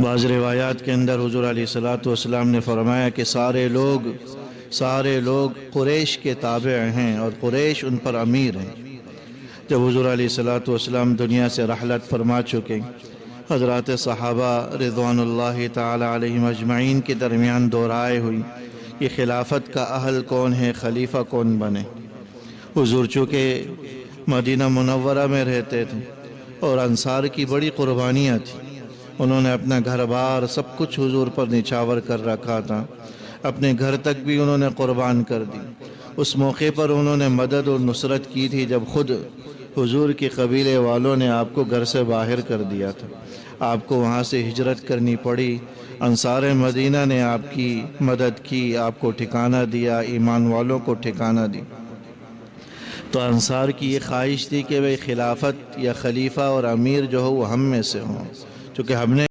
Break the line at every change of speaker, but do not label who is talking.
बाज़ रिवायात के अंदर हुज़ूर अलैहिस्सलातु वस्सलाम ने फरमाया कि सारे लोग कुरैश के ताबे हैं और कुरैश उन पर अमीर हैं। जब हुज़ूर अलैहिस्सलातु वस्सलाम दुनिया से रहलत फरमा चुके, हज़रात सहाबा रिज़वानुल्लाहि ताला अलैहिम अजमईन के दरमियान दो राय हुई कि खिलाफत का अहल कौन है, खलीफा कौन बने। हुज़ूर चूँकि मदीना मुनव्वरा में रहते थे और अंसार की बड़ी कुर्बानियाँ थी, उन्होंने अपना घर बार सब कुछ हुजूर पर निछावर कर रखा था। अपने घर तक भी उन्होंने कुर्बान कर दी। उस मौके पर उन्होंने मदद और नुसरत की थी जब खुद हुजूर के कबीले वालों ने आपको घर से बाहर कर दिया था, आपको वहाँ से हिजरत करनी पड़ी। अंसार मदीना ने आपकी मदद की, आपको ठिकाना दिया, ईमान वालों को ठिकाना दी। तो अंसार की ये ख्वाहिश थी कि भाई खिलाफत या खलीफा और अमीर जो हो वो हम में से हों, चूँकि हमने